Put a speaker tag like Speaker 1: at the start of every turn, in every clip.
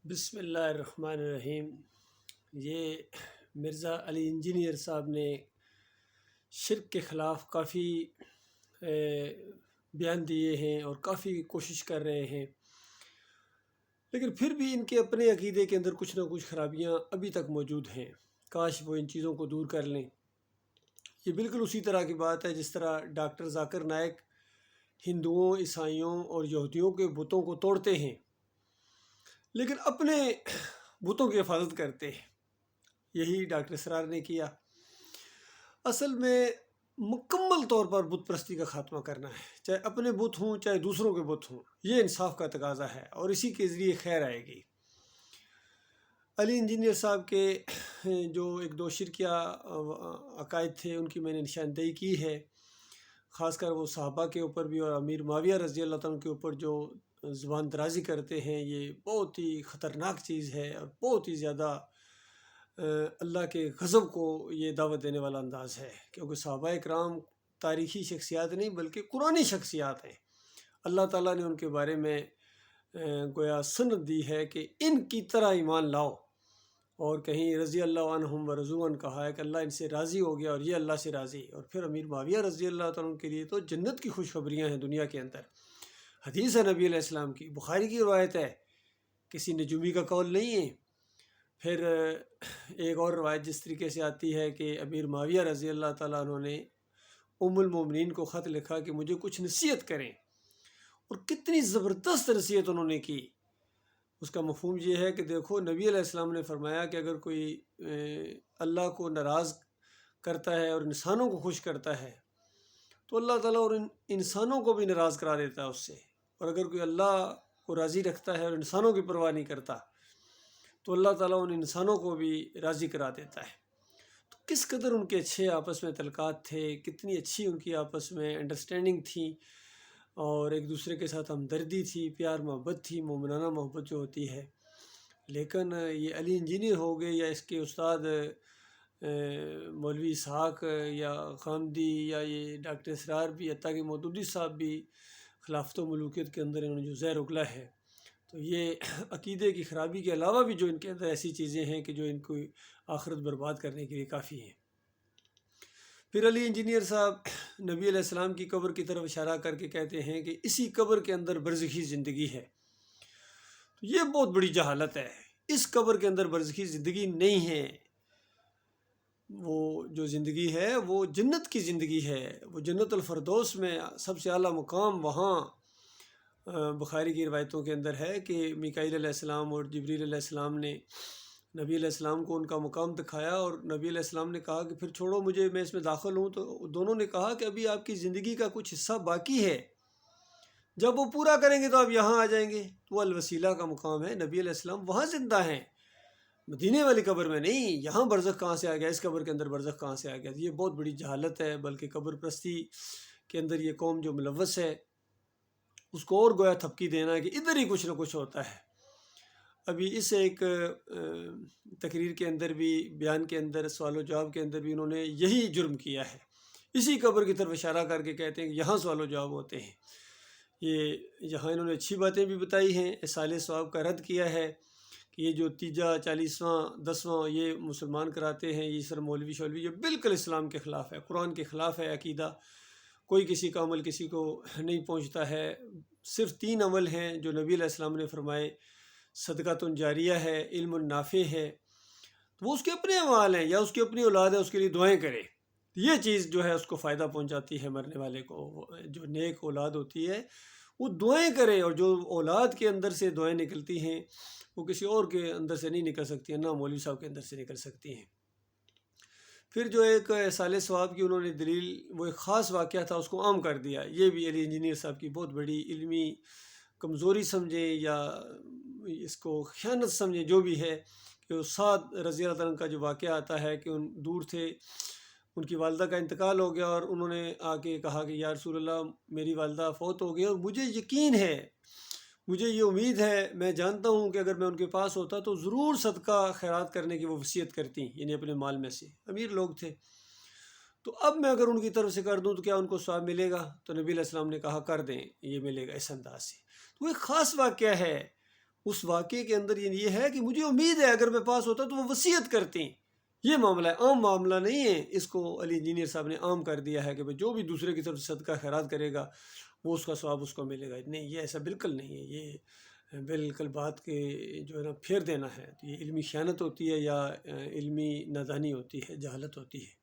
Speaker 1: بسم اللہ الرحمن الرحیم۔ یہ مرزا علی انجینئر صاحب نے شرک کے خلاف کافی بیان دیے ہیں اور کافی کوشش کر رہے ہیں، لیکن پھر بھی ان کے اپنے عقیدے کے اندر کچھ نہ کچھ خرابیاں ابھی تک موجود ہیں۔ کاش وہ ان چیزوں کو دور کر لیں۔ یہ بالکل اسی طرح کی بات ہے جس طرح ڈاکٹر ذاکر نائک ہندوؤں، عیسائیوں اور یہودیوں کے بتوں کو توڑتے ہیں لیکن اپنے بتوں کی حفاظت کرتے ہیں۔ یہی ڈاکٹر اسرار نے کیا۔ اصل میں مکمل طور پر بت پرستی کا خاتمہ کرنا ہے، چاہے اپنے بت ہوں چاہے دوسروں کے بت ہوں۔ یہ انصاف کا تقاضا ہے اور اسی کے ذریعے خیر آئے گی۔ علی انجینئر صاحب کے جو ایک دو شرکیہ عقائد تھے ان کی میں نے نشاندہی کی ہے، خاص کر وہ صحابہ کے اوپر بھی اور امیر معاویہ رضی اللہ تعالیٰ کے اوپر جو زبان درازی کرتے ہیں۔ یہ بہت ہی خطرناک چیز ہے اور بہت ہی زیادہ اللہ کے غضب کو یہ دعوت دینے والا انداز ہے، کیونکہ صحابہ اکرام تاریخی شخصیات نہیں بلکہ قرآنی شخصیات ہیں۔ اللہ تعالیٰ نے ان کے بارے میں گویا سنت دی ہے کہ ان کی طرح ایمان لاؤ، اور کہیں رضی اللہ عنہم و رضوا عنہ کہا ہے کہ اللہ ان سے راضی ہو گیا اور یہ اللہ سے راضی۔ اور پھر امیر معاویہ رضی اللہ تعالیٰ عنہ کے لیے تو جنت کی خوشخبریاں ہیں دنیا کے اندر۔ حدیث ہے نبی علیہ السلام کی، بخاری کی روایت ہے، کسی نجومی کا قول نہیں ہے۔ پھر ایک اور روایت جس طریقے سے آتی ہے کہ امیر معاویہ رضی اللہ تعالیٰ عنہ نے ام المومنین کو خط لکھا کہ مجھے کچھ نصیحت کریں، اور کتنی زبردست نصیحت انہوں نے کی۔ اس کا مفہوم یہ ہے کہ دیکھو، نبی علیہ السلام نے فرمایا کہ اگر کوئی اللہ کو ناراض کرتا ہے اور انسانوں کو خوش کرتا ہے تو اللہ تعالیٰ اور انسانوں کو بھی ناراض کرا دیتا ہے اس سے، اور اگر کوئی اللہ کو راضی رکھتا ہے اور انسانوں کی پرواہ نہیں کرتا تو اللہ تعالیٰ ان انسانوں کو بھی راضی کرا دیتا ہے۔ تو کس قدر ان کے اچھے آپس میں تعلقات تھے، کتنی اچھی ان کی آپس میں انڈرسٹینڈنگ تھی، اور ایک دوسرے کے ساتھ ہمدردی تھی، پیار محبت تھی، مومنانہ محبت جو ہوتی ہے۔ لیکن یہ علی انجینئر ہو گئے یا اس کے استاد مولوی اسحاق یا خامدی یا یہ ڈاکٹر اسرار بھی، حتیٰ کہ مودودی صاحب بھی خلافت و ملوکیت کے اندر انہوں نے جو زہر اگلا ہے، تو یہ عقیدے کی خرابی کے علاوہ بھی جو ان کے اندر ایسی چیزیں ہیں کہ جو ان کو آخرت برباد کرنے کے لیے کافی ہیں۔ پھر علی انجینئر صاحب نبی علیہ السلام کی قبر کی طرف اشارہ کر کے کہتے ہیں کہ اسی قبر کے اندر برزخی زندگی ہے۔ تو یہ بہت بڑی جہالت ہے۔ اس قبر کے اندر برزخی زندگی نہیں ہے۔ وہ جو زندگی ہے وہ جنت کی زندگی ہے، وہ جنت الفردوس میں سب سے اعلیٰ مقام۔ وہاں بخاری کی روایتوں کے اندر ہے کہ میکائیل علیہ السلام اور جبریل علیہ السلام نے نبی علیہ السلام کو ان کا مقام دکھایا، اور نبی علیہ السلام نے کہا کہ پھر چھوڑو مجھے، میں اس میں داخل ہوں۔ تو دونوں نے کہا کہ ابھی آپ کی زندگی کا کچھ حصہ باقی ہے، جب وہ پورا کریں گے تو آپ یہاں آ جائیں گے۔ تو وہ الوسیلہ کا مقام ہے، نبی علیہ السلام وہاں زندہ ہیں، مدینے والی قبر میں نہیں۔ یہاں برزخ کہاں سے آ گیا، اس قبر کے اندر برزخ کہاں سے آ گیا؟ یہ بہت بڑی جہالت ہے، بلکہ قبر پرستی کے اندر یہ قوم جو ملوث ہے اس کو اور گویا تھپکی دینا ہے کہ ادھر ہی کچھ نہ کچھ ہوتا ہے۔ ابھی اس ایک تقریر کے اندر بھی، بیان کے اندر، سوال و جواب کے اندر بھی انہوں نے یہی جرم کیا ہے، اسی قبر کی طرف اشارہ کر کے کہتے ہیں کہ یہاں سوال و جواب ہوتے ہیں۔ یہ یہاں انہوں نے اچھی باتیں بھی بتائی ہیں، اصالِ ثواب کا رد کیا ہے کہ یہ جو تیجا، 40واں، 10واں یہ مسلمان کراتے ہیں، یہ سر مولوی شولوی، یہ بالکل اسلام کے خلاف ہے، قرآن کے خلاف ہے عقیدہ۔ کوئی کسی کا عمل کسی کو نہیں پہنچتا ہے۔ صرف 3 عمل ہیں جو نبی علیہ السلام نے فرمائے، صدقۃ جاریہ ہے، علم نافع ہے، تو وہ اس کے اپنے اعمال ہیں، یا اس کی اپنی اولاد ہے اس کے لیے دعائیں کرے، یہ چیز جو ہے اس کو فائدہ پہنچاتی ہے مرنے والے کو۔ جو نیک اولاد ہوتی ہے وہ دعائیں کرے، اور جو اولاد کے اندر سے دعائیں نکلتی ہیں وہ کسی اور کے اندر سے نہیں نکل سکتی ہیں، نہ مولوی صاحب کے اندر سے نکل سکتی ہیں۔ پھر جو ایک اصالِ ثواب کی انہوں نے دلیل، وہ ایک خاص واقعہ تھا، اس کو عام کر دیا۔ یہ بھی علی انجینئر صاحب کی بہت بڑی علمی کمزوری سمجھیں یا اس کو خیانت سمجھیں، جو بھی ہے، کہ سعد رضی اللہ عنہ کا جو واقعہ آتا ہے کہ ان دور تھے، ان کی والدہ کا انتقال ہو گیا، اور انہوں نے آ کے کہا کہ یا رسول اللہ میری والدہ فوت ہو گئی، اور مجھے یقین ہے، مجھے یہ امید ہے، میں جانتا ہوں کہ اگر میں ان کے پاس ہوتا تو ضرور صدقہ خیرات کرنے کی وہ وصیت کرتی، یعنی اپنے مال میں سے، امیر لوگ تھے، تو اب میں اگر ان کی طرف سے کر دوں تو کیا ان کو ثواب ملے گا؟ تو نبی علیہ السلام نے کہا کر دیں، یہ ملے گا اس انداز سے۔ تو وہ ایک خاص واقعہ ہے، اس واقعے کے اندر یہ ہے کہ مجھے امید ہے اگر میں پاس ہوتا تو وہ وصیت کرتی. یہ معاملہ ہے، عام معاملہ نہیں ہے. اس کو علی انجینئر صاحب نے عام کر دیا ہے کہ جو بھی دوسرے کی طرف صدقہ خیرات کرے گا وہ اس کا ثواب اس کو ملے گا. نہیں، یہ ایسا بالکل نہیں ہے. یہ بالکل بات کے جو ہے نا پھیر دینا ہے. تو یہ علمی خیانت ہوتی ہے یا علمی نادانی ہوتی ہے، جہالت ہوتی ہے.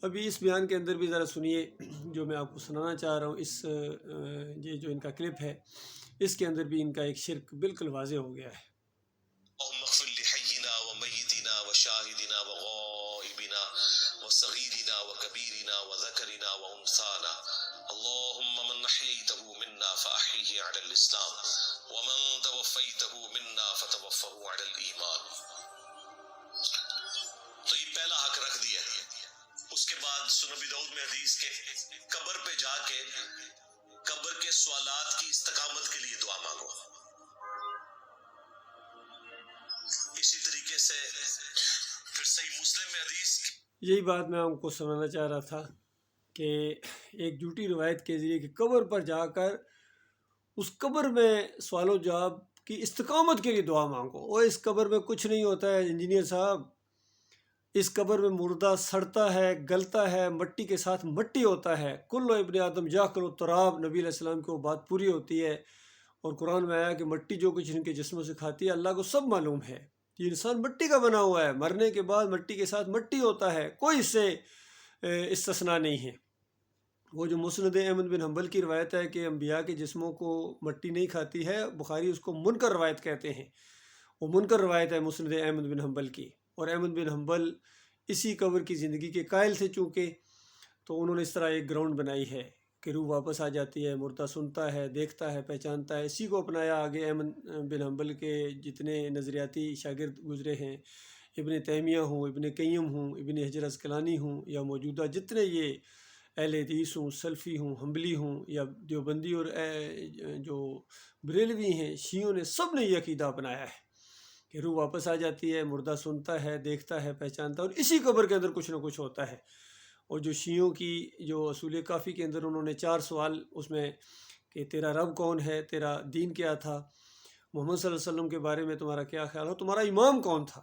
Speaker 1: ابھی اس بیان کے اندر بھی ذرا سنیے جو میں آپ کو سنانا چاہ رہا ہوں. یہ جو ان کا کلپ ہے اس کے اندر بھی ان کا ایک شرک بالکل واضح ہو گیا ہے.
Speaker 2: اللهم اغفر لحينا وميتنا وشاهدنا وغائبنا وصغيرنا وكبيرنا وذكرنا وانثانا اللهم من احييته منا فاحيه على الاسلام ومن توفيته منا فتوفه على الايمان. تو یہ پہلا حق رکھ دیا. اس کے بعد سنن ابی داؤد میں حدیث کے قبر پہ جا کے قبر کے سوالات کی استقامت کے لیے دعا مانگو. اسی طریقے سے پھر صحیح مسلم میں حدیث.
Speaker 1: یہی بات میں آپ کو سنانا چاہ رہا تھا کہ ایک جھوٹی روایت کے ذریعے کہ قبر پر جا کر اس قبر میں سوال و جواب کی استقامت کے لیے دعا مانگو. اور اس قبر میں کچھ نہیں ہوتا ہے انجینئر صاحب. اس قبر میں مردہ سڑتا ہے، گلتا ہے، مٹی کے ساتھ مٹی ہوتا ہے. کل ابن آدم یاکل التراب، نبی علیہ السلام کی وہ بات پوری ہوتی ہے. اور قرآن میں آیا کہ مٹی جو کچھ ان کے جسموں سے کھاتی ہے اللہ کو سب معلوم ہے. یہ انسان مٹی کا بنا ہوا ہے، مرنے کے بعد مٹی کے ساتھ مٹی ہوتا ہے، کوئی اس سے استثناء نہیں ہے. وہ جو مسند احمد بن حنبل کی روایت ہے کہ انبیاء کے جسموں کو مٹی نہیں کھاتی ہے، بخاری اس کو منکر روایت کہتے ہیں. وہ منکر روایت ہے مسند احمد بن حنبل کی. اور احمد بن حنبل اسی قبر کی زندگی کے قائل تھے چونکہ، تو انہوں نے اس طرح ایک گراؤنڈ بنائی ہے کہ روح واپس آ جاتی ہے، مردہ سنتا ہے، دیکھتا ہے، پہچانتا ہے. اسی کو اپنایا آگے احمد بن حنبل کے جتنے نظریاتی شاگرد گزرے ہیں، ابن تیمیہ ہوں، ابن قیم ہوں، ابن حجر عسقلانی ہوں، یا موجودہ جتنے یہ اہل حدیث ہوں، سلفی ہوں، حنبلی ہوں، یا دیوبندی اور جو بریلوی ہیں، شیعوں نے، سب نے یہ عقیدہ اپنایا ہے کہ روح واپس آ جاتی ہے، مردہ سنتا ہے، دیکھتا ہے، پہچانتا ہے، اور اسی قبر کے اندر کچھ نہ کچھ ہوتا ہے. اور جو شیعوں کی جو اصول کافی کے اندر انہوں نے 4 سوال اس میں کہ تیرا رب کون ہے، تیرا دین کیا تھا، محمد صلی اللہ علیہ وسلم کے بارے میں تمہارا کیا خیال ہو، تمہارا امام کون تھا.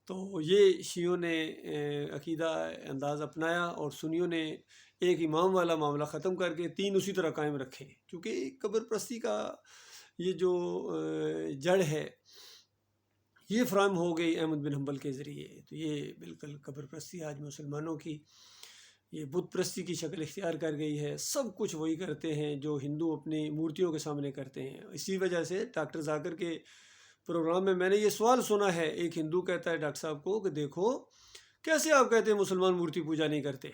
Speaker 1: تو یہ شیعوں نے عقیدہ انداز اپنایا اور سنیوں نے ایک امام والا معاملہ ختم کر کے 3 اسی طرح قائم رکھے. کیونکہ قبر پرستی کا یہ جو جڑ ہے یہ فراہم ہو گئی احمد بن حنبل کے ذریعے. تو یہ بالکل قبر پرستی آج مسلمانوں کی یہ بت پرستی کی شکل اختیار کر گئی ہے. سب کچھ وہی کرتے ہیں جو ہندو اپنی مورتیوں کے سامنے کرتے ہیں. اسی وجہ سے ڈاکٹر ذاکر کے پروگرام میں نے یہ سوال سنا ہے. ایک ہندو کہتا ہے ڈاکٹر صاحب کو کہ دیکھو کیسے آپ کہتے ہیں مسلمان مورتی پوجا نہیں کرتے،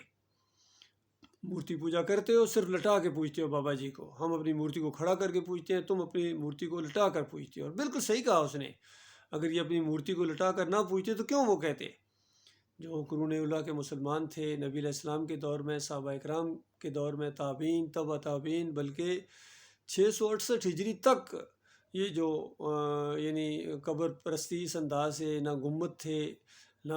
Speaker 1: مورتی پوجا کرتے ہو، صرف لٹا کے پوجتے ہو بابا جی کو. ہم اپنی مورتی کو کھڑا کر کے پوجتے ہیں، تم اپنی مورتی کو لٹا کر پوجتے ہو. اور بالکل صحیح کہا اس نے. اگر یہ اپنی مورتی کو لٹا کر نہ پوجتے تو کیوں وہ کہتے؟ جو قرون اولیٰ کے مسلمان تھے نبی علیہ السلام کے دور میں، صحابہ اکرام کے دور میں، تابعین، تبع تابعین، بلکہ 668 ہجری تک یہ جو یعنی قبر پرستی اس انداز سے نہ گنبد تھے، نہ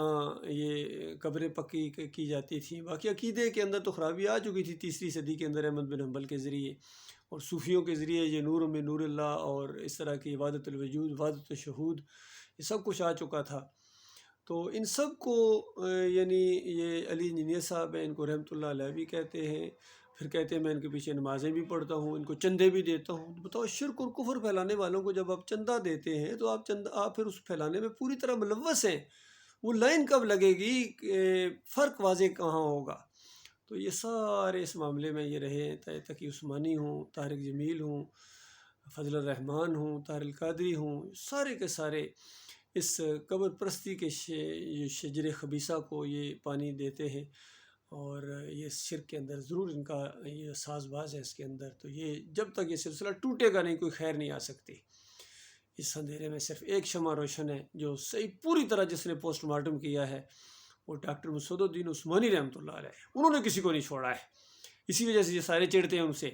Speaker 1: یہ قبریں پکی کی جاتی تھیں. باقی عقیدے کے اندر تو خرابی آ چکی تھی 3 صدی کے اندر احمد بن حنبل کے ذریعے اور صوفیوں کے ذریعے. یہ نور میں نور اللہ اور اس طرح کی عبادت الوجود، عبادت الشہود، یہ سب کچھ آ چکا تھا. تو ان سب کو یعنی یہ علی انجینئر صاحب ہیں، ان کو رحمۃ اللہ علیہ بھی کہتے ہیں. پھر کہتے ہیں میں ان کے پیچھے نمازیں بھی پڑھتا ہوں، ان کو چندے بھی دیتا ہوں. بتاؤ شرک اور کفر پھیلانے والوں کو جب آپ چندہ دیتے ہیں تو آپ پھر اس پھیلانے میں پوری طرح ملوث ہیں. وہ لائن کب لگے گی کہ فرق واضح کہاں ہوگا؟ تو یہ سارے اس معاملے میں یہ رہے ہیں. تقی عثمانی ہوں، طارق جمیل ہوں، فضل الرحمان ہوں، طاہر القادری ہوں، سارے کے سارے اس قبر پرستی کے شجر خبیثہ کو یہ پانی دیتے ہیں. اور یہ شرک کے اندر ضرور ان کا یہ ساز باز ہے اس کے اندر. تو یہ جب تک یہ سلسلہ ٹوٹے گا نہیں کوئی خیر نہیں آ سکتی. اس اندھیرے میں صرف ایک شمع روشن ہے جو صحیح پوری طرح جس نے پوسٹ مارٹم کیا ہے وہ ڈاکٹر مسعود الدین عثمانی رحمۃ اللہ علیہ. انہوں نے کسی کو نہیں چھوڑا ہے. اسی وجہ سے یہ سارے چڑھتے ہیں ان سے،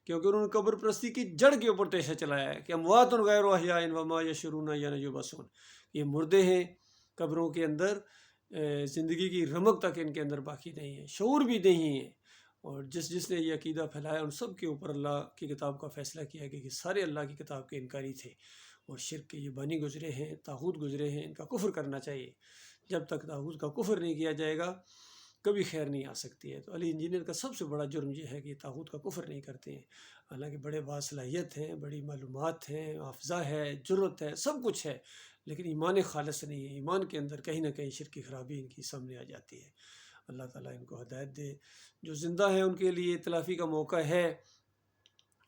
Speaker 1: کیونکہ انہوں نے قبر پرستی کی جڑ کے اوپر تیشہ چلایا ہے کہ اموات غیر احیاء وما یشعرون یا یبعثون. یہ مردے ہیں قبروں کے اندر، زندگی کی رمق تک ان کے اندر باقی نہیں ہے، شعور بھی نہیں ہے. اور جس نے یہ عقیدہ پھیلایا ان سب کے اوپر اللہ کی کتاب کا فیصلہ کیا کہ سارے اللہ کی کتاب کے انکاری تھے. اور شرک کے یہ بانی گزرے ہیں، طاغوت گزرے ہیں، ان کا کفر کرنا چاہیے۔ جب تک طاغوت کا کفر نہیں کیا جائے گا کبھی خیر نہیں آ سکتی ہے۔ تو علی انجینئر کا سب سے بڑا جرم یہ ہے کہ طاغوت کا کفر نہیں کرتے ہیں، حالانکہ بڑے باصلاحیت ہیں، بڑی معلومات ہیں، حافظہ ہے، جرت ہے، سب کچھ ہے، لیکن ایمان خالص نہیں ہے۔ ایمان کے اندر کہیں نہ کہیں شرک کی خرابی ان کی سامنے آ جاتی ہے۔ اللہ تعالیٰ ان کو ہدایت دے۔ جو زندہ ہیں ان کے لیے تلافی کا موقع ہے،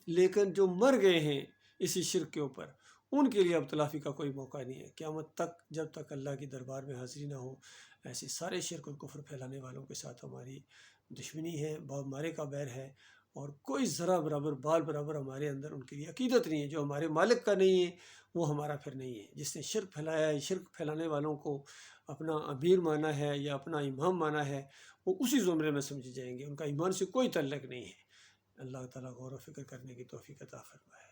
Speaker 1: لیکن جو مر گئے ہیں اسی شرک کے اوپر ان کے لیے اب تلافی کا کوئی موقع نہیں ہے۔ قیامت تک جب تک اللہ کی دربار میں حاضری نہ ہو، ایسے سارے شرک اور کفر پھیلانے والوں کے ساتھ ہماری دشمنی ہے، باپ مارے کا بیر ہے، اور کوئی ذرا برابر بال برابر ہمارے اندر ان کے لیے عقیدت نہیں ہے۔ جو ہمارے مالک کا نہیں ہے وہ ہمارا پھر نہیں ہے۔ جس نے شرک پھیلایا ہے، شرک پھیلانے والوں کو اپنا امیر مانا ہے یا اپنا امام مانا ہے، وہ اسی زمرے میں سمجھے جائیں گے، ان کا ایمان سے کوئی تعلق نہیں ہے۔ اللہ تعالیٰ غور و فکر کرنے کی توفیق عطا فرمائے۔